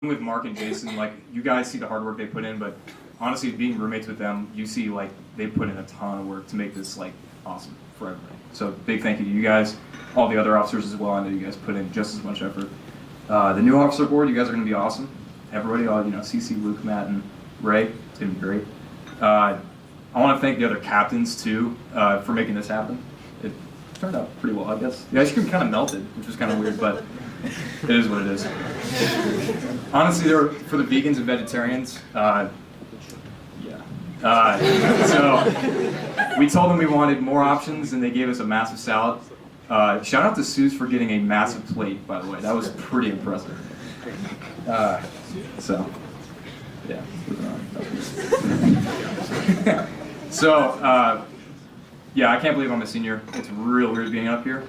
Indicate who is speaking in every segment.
Speaker 1: with Mark and Jason, like, you guys see the hard work they put in, but honestly, being roommates with them, you see, like, they put in a ton of work to make this, like, awesome for everybody. So big thank you to you guys, all the other officers as well. I know you guys put in just as much effort. The new officer board, you guys are going to be awesome. Everybody, all, you know, CC, Luke, Matt, and Ray, it's going to be great. I want to thank the other captains, too, for making this happen. It turned out pretty well, I guess. The ice cream kind of melted, which was kind of weird, but it is what it is. Honestly, for the vegans and vegetarians, so we told them we wanted more options, and they gave us a massive salad. Shout out to Suze for getting a massive plate, by the way. That was pretty impressive. So, yeah. So, yeah, I can't believe I'm a senior. It's real weird being up here.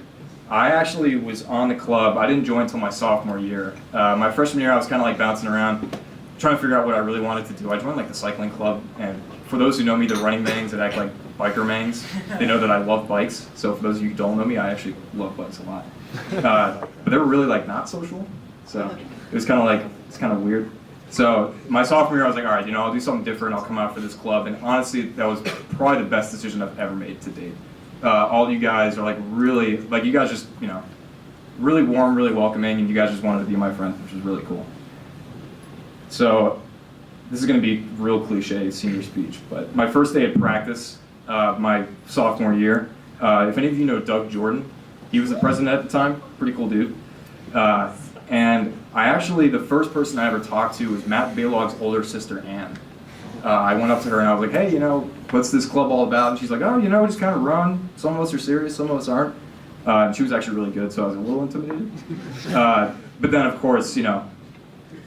Speaker 1: I actually was on the club. I didn't join until my sophomore year. My freshman year, I was kind of like bouncing around, trying to figure out what I really wanted to do. I joined like the cycling club, and for those who know me, the running mangs that act like biker mangs, they know that I love bikes. So for those of you who don't know me, I actually love bikes a lot. But they were really like not social, so it was kind of like, it's kind of weird. So my sophomore year, I was like, all right, you know, I'll do something different. I'll come out for this club, and honestly, that was probably the best decision I've ever made to date. All you guys are like really, like you guys just, you know, really warm, really welcoming, and you guys just wanted to be my friend, which is really cool. So this is going to be real cliche senior speech, but my first day at practice, my sophomore year, if any of you know Doug Jordan, he was the president at the time, pretty cool dude. And I actually, the first person I ever talked to was Matt Balog's older sister, Ann. I went up to her and I was like, hey, you know, what's this club all about? And she's like, oh, you know, we just kind of run. Some of us are serious, some of us aren't. And she was actually really good, so I was a little intimidated. But then, of course, you know,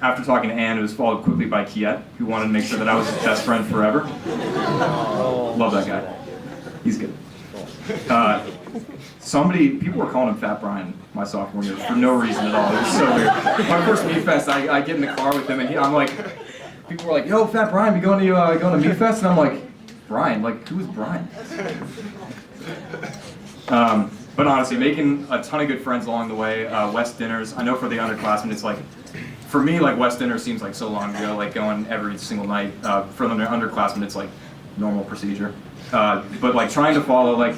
Speaker 1: after talking to Ann, it was followed quickly by Kiet, who wanted to make sure that I was his best friend forever. Love that guy. He's good. People were calling him Fat Brian my sophomore year for no reason at all. It was so weird. My first Meat Fest, I get in the car with him, and I'm like, people were like, yo, Fat Brian, we going to Meat Fest? And I'm like, Brian? Like, who is Brian? But honestly, making a ton of good friends along the way. West dinners, I know for the underclassmen, it's like, for me, like West dinner seems like so long ago, like going every single night. For the underclassmen, it's like normal procedure. But like trying to follow, like,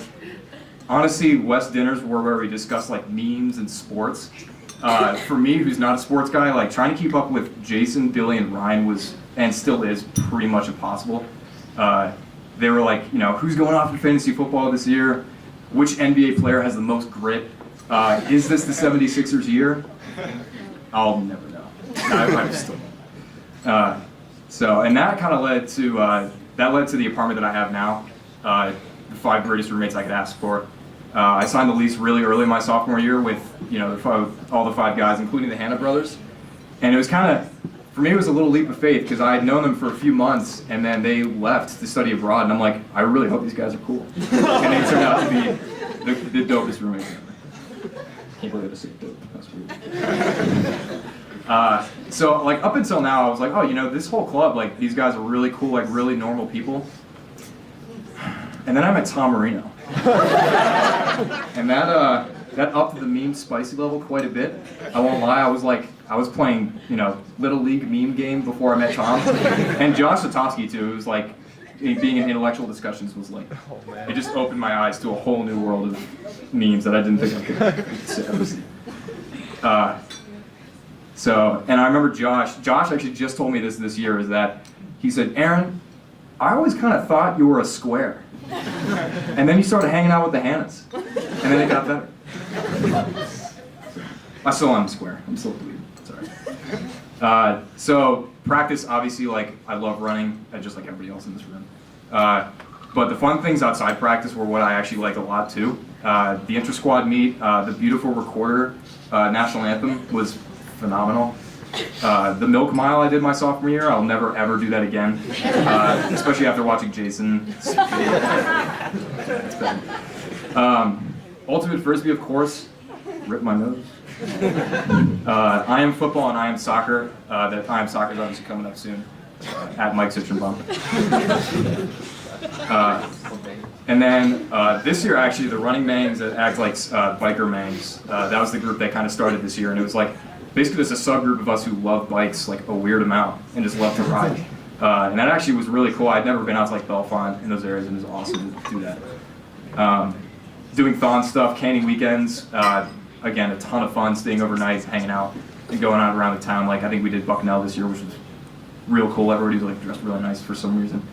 Speaker 1: honestly, West dinners were where we discussed like memes and sports. For me, who's not a sports guy, like trying to keep up with Jason, Billy, and Ryan was, and still is, pretty much impossible. They were like, you know, who's going off in fantasy football this year? Which NBA player has the most grit? Is this the 76ers year? I'll never know. I still don't. So, and that kind of led to the apartment that I have now. The 5 greatest roommates I could ask for. I signed the lease really early in my sophomore year with, you know, all the 5 guys, including the Hanna brothers. And it was kind of, for me, it was a little leap of faith because I had known them for a few months, and then they left to study abroad, and I'm like, I really hope these guys are cool. And they turned out to be the dopest roommates ever. Can't believe I said dope. That's weird. So, like, up until now, I was like, oh, you know, this whole club, like, these guys are really cool, like, really normal people. And then I met Tom Marino. And that upped the meme spicy level quite a bit. I won't lie, I was playing, you know, Little League meme game before I met Tom. And Josh Satowski too, it was like, being in intellectual discussions was like, it just opened my eyes to a whole new world of memes that I didn't think I could ever see. So, and I remember Josh actually just told me this year, is that, he said, Aaron, I always kind of thought you were a square. And then you started hanging out with the Hannas. And then it got better. I still am a square. I'm still a dweeb. Sorry. So practice, obviously, like, I love running, just like everybody else in this room. But the fun things outside practice were what I actually liked a lot too. The intra-squad meet, the beautiful recorder national anthem was phenomenal. The milk mile I did my sophomore year, I'll never ever do that again, especially after watching Jason. It's bad. Ultimate Frisbee, of course, rip my nose. I am football and I am soccer. That I am soccer is obviously coming up soon, at Mike Citronbaum. And then this year, actually, the running mangs that act like biker mangs, that was the group that kind of started this year, and it was like, basically there's a subgroup of us who love bikes like a weird amount and just love to ride. And that actually was really cool. I'd never been out to like Bellefonte in those areas, and it was awesome to do that. Doing thon stuff, canning weekends, again, a ton of fun, staying overnight, hanging out, and going out around the town. Like I think we did Bucknell this year, which was real cool. Everybody was like dressed really nice for some reason.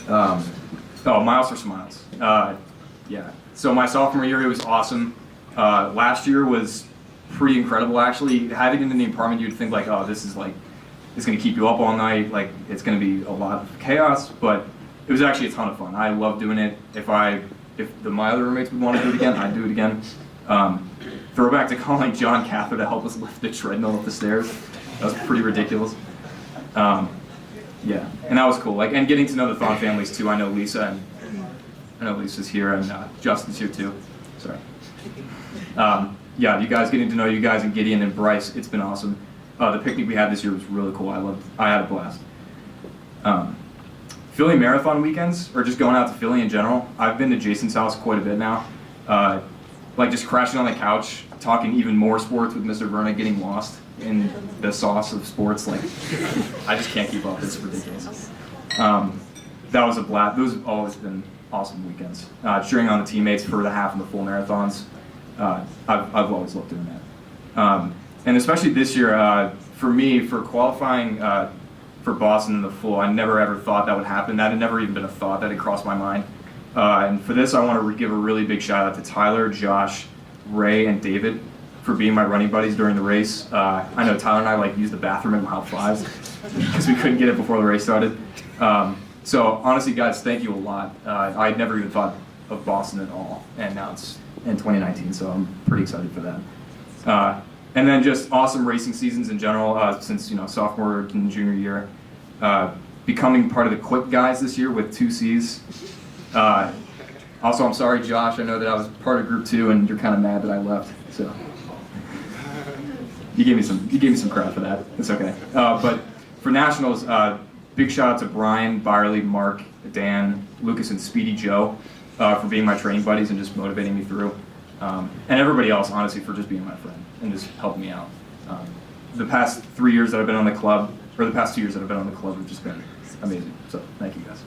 Speaker 1: Miles for Smiles. Yeah. So my sophomore year, it was awesome. Last year was pretty incredible, actually. Having it in the apartment, you'd think like, oh, this is like, it's going to keep you up all night. Like, it's going to be a lot of chaos, but it was actually a ton of fun. I love doing it. If my other roommates would want to do it again, I'd do it again. Throwback to calling John Cather to help us lift the treadmill up the stairs. That was pretty ridiculous. Yeah, and that was cool. Like, and getting to know the Thon families too. I know Lisa, and I know Lisa's here, and Justin's here too. Sorry. Yeah, you guys, getting to know you guys and Gideon and Bryce, it's been awesome. The picnic we had this year was really cool. I had a blast. Philly marathon weekends, or just going out to Philly in general. I've been to Jason's house quite a bit now. Like just crashing on the couch, talking even more sports with Mr. Verna, getting lost in the sauce of sports. Like, I just can't keep up. It's ridiculous. That was a blast. Those have always been awesome weekends. Cheering on the teammates for the half and the full marathons. I've always loved doing that. And especially this year, for me, for qualifying for Boston in the full, I never ever thought that would happen. That had never even been a thought that had crossed my mind. And for this, I want to give a really big shout out to Tyler, Josh, Ray, and David for being my running buddies during the race. I know Tyler and I used the bathroom at mile 5 because we couldn't get it before the race started. So honestly, guys, thank you a lot. I'd never even thought of Boston at all, and now it's in 2019, so I'm pretty excited for that. And then just awesome racing seasons in general since sophomore and junior year. Becoming part of the Quick guys this year with 2 C's. Also, I'm sorry, Josh. I know that I was part of Group 2, and you're kind of mad that I left. So you gave me some crap for that. It's okay. But for nationals, big shout out to Brian, Byerly, Mark, Dan, Lucas, and Speedy Joe for being my training buddies and just motivating me through. And everybody else, honestly, for just being my friend and just helping me out. The past 3 years that I've been on the club, or the past 2 years that I've been on the club, have just been amazing. So thank you, guys.